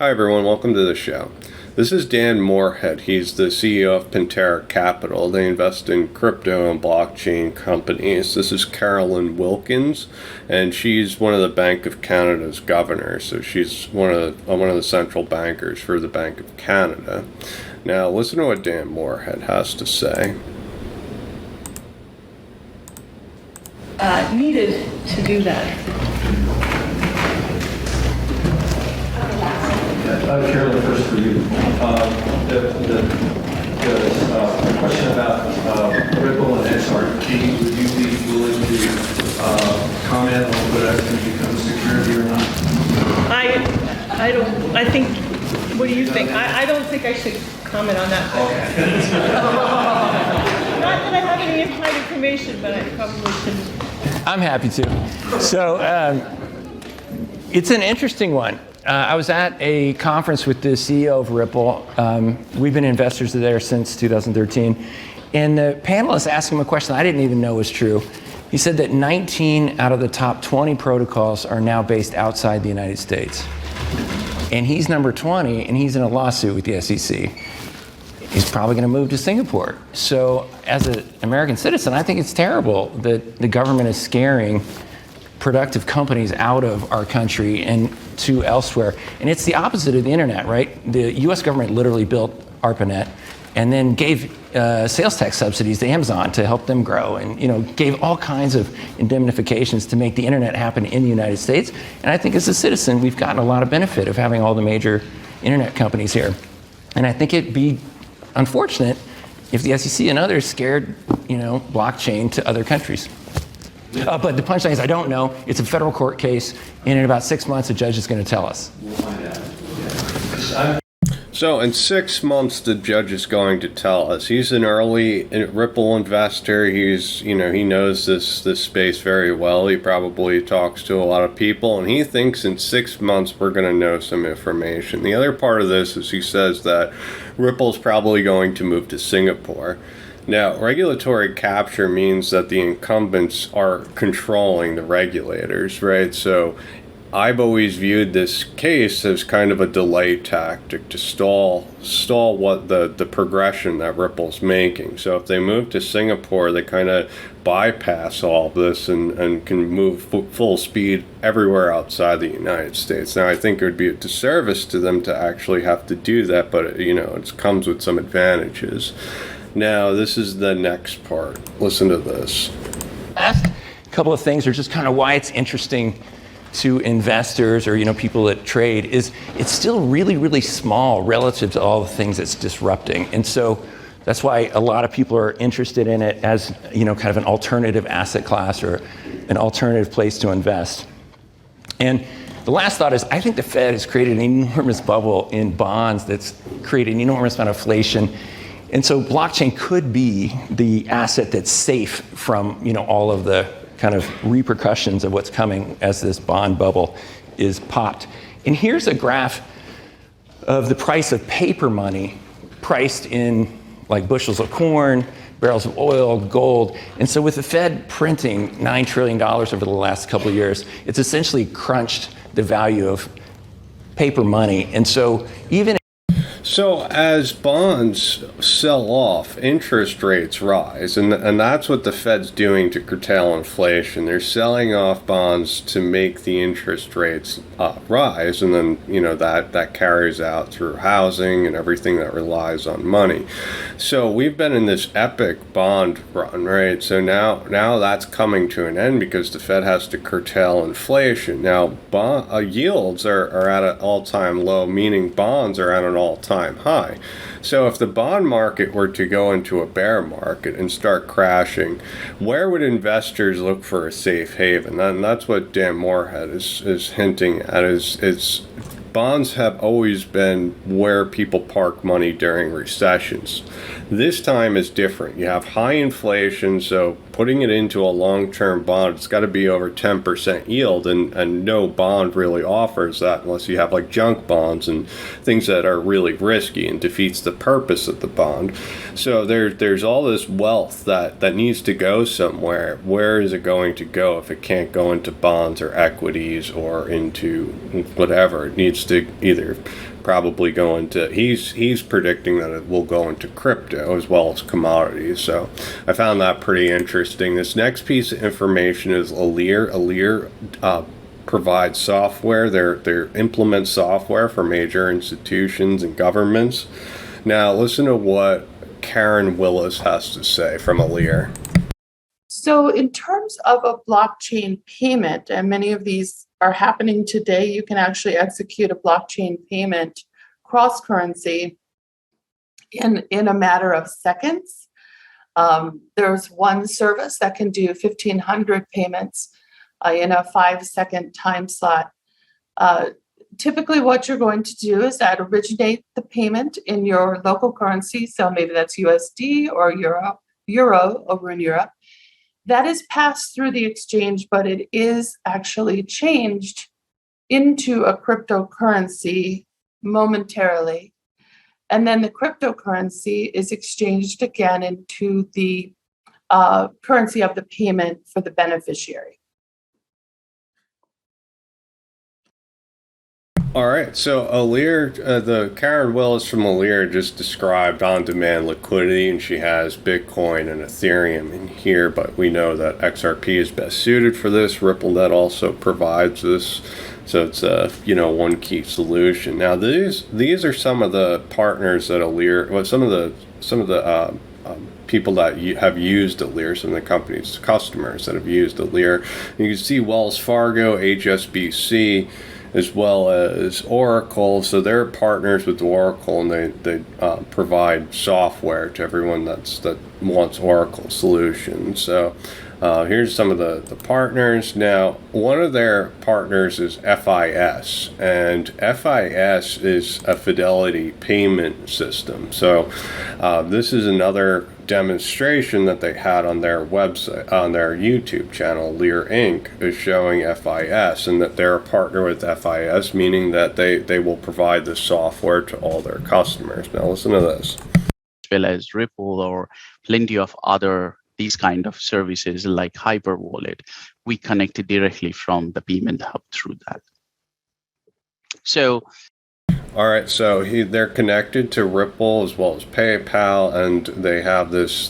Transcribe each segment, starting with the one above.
Hi everyone, welcome to the show. This is Dan Moorhead. He's the CEO of XRP. They invest in crypto and blockchain companies. This is Carolyn Wilkins, and she's one of the Bank of Canada's governors. So she's one of the central bankers for the Bank of Canada. Now listen to what Dan Moorhead has to say. Needed to do that. Carolyn, first for you. The question about Ripple and XRP, would you be willing to comment on whether that can become a security or not? I think, what do you think? I don't think I should comment on that. Okay. Not that I have any inside information, but I probably shouldn't. I'm happy to. So it's an interesting one. I was at a conference with the CEO of Ripple. We've been investors there since 2013. And the panelist asked him a question I didn't even know was true. He said that 19 out of the top 20 protocols are now based outside the United States. And he's number 20, and he's in a lawsuit with the SEC. He's probably going to move to Singapore. So as an American citizen, I think it's terrible that the government is scaring productive companies out of our country and to elsewhere. And it's the opposite of the internet, right? The US government literally built ARPANET and then gave sales tax subsidies to Amazon to help them grow, and gave all kinds of indemnifications to make the internet happen in the United States. And I think as a citizen, we've gotten a lot of benefit of having all the major internet companies here. And I think it'd be unfortunate if the SEC and others scared, blockchain to other countries. But the punchline is I don't know. It's a federal court case, and in about 6 months, a judge is going to tell us. We'll find out. So in 6 months, the judge is going to tell us. He's an early Ripple investor. He knows this space very well. He probably talks to a lot of people, and he thinks in 6 months we're going to know some information. The other part of this is he says that Ripple's probably going to move to Singapore. Now, regulatory capture means that the incumbents are controlling the regulators, right? So I've always viewed this case as kind of a delay tactic to stall what the progression that Ripple's making. So if they move to Singapore, they kind of bypass all of this and can move full speed everywhere outside the United States. Now, I think it would be a disservice to them to actually have to do that, but it comes with some advantages. Now, this is the next part. Listen to this. Last couple of things are just kind of why it's interesting to investors or people that trade is it's still really, really small relative to all the things it's disrupting. And so that's why a lot of people are interested in it as kind of an alternative asset class or an alternative place to invest. And the last thought is I think the Fed has created an enormous bubble in bonds that's created an enormous amount of inflation. And so blockchain could be the asset that's safe from all of the kind of repercussions of what's coming as this bond bubble is popped. And here's a graph of the price of paper money priced in like bushels of corn, barrels of oil, gold. And so with the Fed printing $9 trillion over the last couple of years, it's essentially crunched the value of paper money. And so So as bonds sell off, interest rates rise, and that's what the Fed's doing to curtail inflation. They're selling off bonds to make the interest rates rise, and then that carries out through housing and everything that relies on money. So we've been in this epic bond run, right? So now that's coming to an end because the Fed has to curtail inflation. Now yields are at an all-time low, meaning bonds are at an all-time high. So if the bond market were to go into a bear market and start crashing, where would investors look for a safe haven? And that's what Dan Moorhead is hinting at. Is bonds have always been where people park money during recessions. This time is different. You have high inflation, so putting it into a long-term bond, it's got to be over 10% yield, and no bond really offers that unless you have like junk bonds and things that are really risky and defeats the purpose of the bond. So there's all this wealth that needs to go somewhere. Where is it going to go if it can't go into bonds or equities or into whatever? It needs to either probably go into, he's predicting that it will go into crypto as well as commodities. So I found that pretty interesting. This next piece of information is ELIRE. ELIRE provides software. They implement software for major institutions and governments. Now listen to what Karen Willis has to say from ELIRE. So in terms of a blockchain payment, and many of these are happening today, you can actually execute a blockchain payment cross-currency in a matter of seconds. There's one service that can do 1,500 payments in a 5-second time slot. Typically what you're going to do is that originate the payment in your local currency. So maybe that's USD or Euro over in Europe. That is passed through the exchange, but it is actually changed into a cryptocurrency momentarily. And then the cryptocurrency is exchanged again into the currency of the payment for the beneficiary. All right, so ELIRE, the Karen Willis from ELIRE just described on-demand liquidity, and she has Bitcoin and Ethereum in here, but we know that XRP is best suited for this. RippleNet also provides this, so it's one key solution. Now these are some of the partners that ELIRE, well, some of the people that have used ELIRE, some of the companies, customers that have used ELIRE. You can see Wells Fargo, HSBC, as well as Oracle. So they're partners with Oracle, and they provide software to everyone that wants Oracle solutions. So here's some of the partners. Now, one of their partners is FIS, and FIS is a Fidelity payment system. So this is another demonstration that they had on their website, on their YouTube channel. ELIRE Inc. is showing FIS, and that they're a partner with FIS, meaning that they will provide the software to all their customers. Now listen to this. As well as Ripple or plenty of other these kind of services like Hyperwallet, we connected directly from the payment hub through that. So all right, so they're connected to Ripple as well as PayPal, and they have this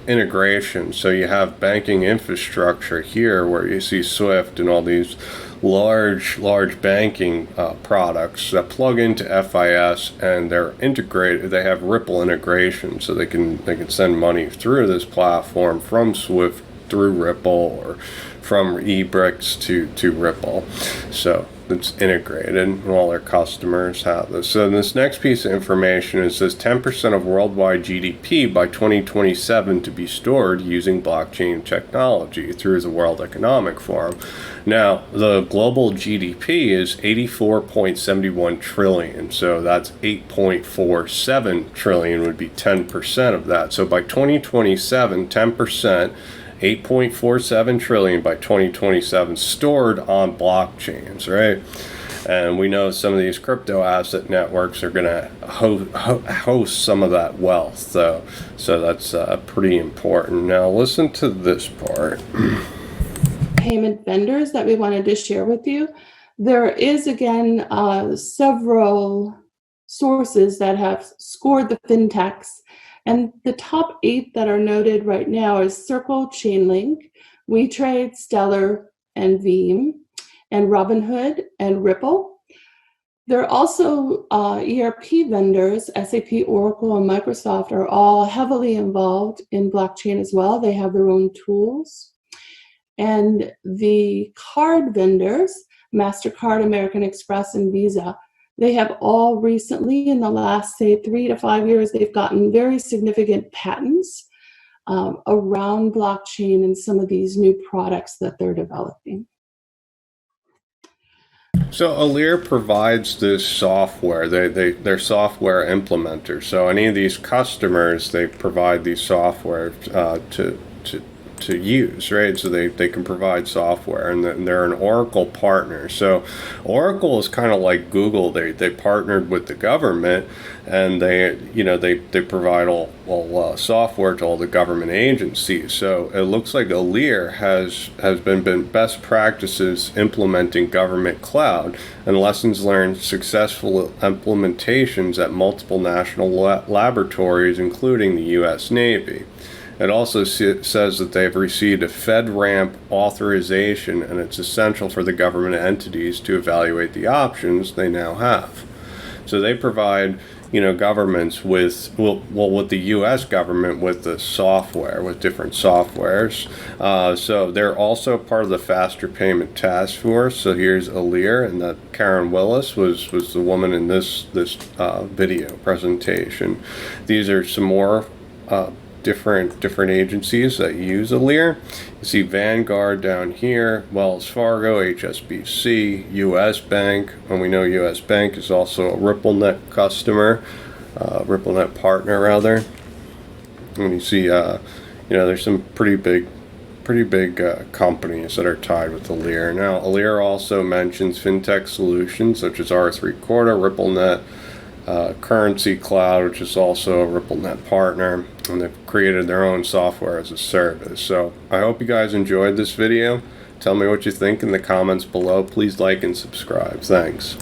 integration. So you have banking infrastructure here where you see SWIFT and all these large banking products that plug into FIS, and they're integrated. They have Ripple integration, so they can send money through this platform from SWIFT through Ripple, or from eBricks to Ripple. So it's integrated, and all their customers have this. So this next piece of information is this 10% of worldwide GDP by 2027 to be stored using blockchain technology through the World Economic Forum. Now, the global GDP is 84.71 trillion. So that's 8.47 trillion would be 10% of that. So by 2027, 10%, 8.47 trillion by 2027 stored on blockchains, right? And we know some of these crypto asset networks are going to host some of that wealth. So that's pretty important. Now listen to this part. Payment vendors that we wanted to share with you. There is, again, several sources that have scored the fintechs. And the top 8 that are noted right now is Circle, Chainlink, WeTrade, Stellar, and Veeam, and Robinhood and Ripple. There are also ERP vendors. SAP, Oracle, and Microsoft are all heavily involved in blockchain as well. They have their own tools. And the card vendors, MasterCard, American Express, and Visa, they have all recently, in the last, say, 3 to 5 years, they've gotten very significant patents around blockchain and some of these new products that they're developing. So ELIRE provides this software. They're software implementers. So any of these customers, they provide these software to to use, right? So they can provide software, and they're an Oracle partner. So Oracle is kind of like Google. They partnered with the government, and they provide all software to all the government agencies. So it looks like ELIRE has been best practices implementing government cloud and lessons learned successful implementations at multiple national laboratories, including the U.S. Navy. It also says that they've received a FedRAMP authorization, and it's essential for the government entities to evaluate the options they now have. So they provide, governments with, with the U.S. government with the software, with different softwares. So they're also part of the Faster Payment Task Force. So here's ELIRE, and that Karen Willis was the woman in this video presentation. These are some more different agencies that use ELIRE. You see Vanguard down here, Wells Fargo, HSBC, U.S. Bank, and we know U.S. Bank is also a RippleNet customer, RippleNet partner rather. And you see, there's some pretty big companies that are tied with ELIRE. Now, ELIRE also mentions fintech solutions such as R3 Corda, RippleNet, Currency Cloud, which is also a RippleNet partner, and they've created their own software as a service. So I hope you guys enjoyed this video. Tell me what you think in the comments below. Please like and subscribe. Thanks.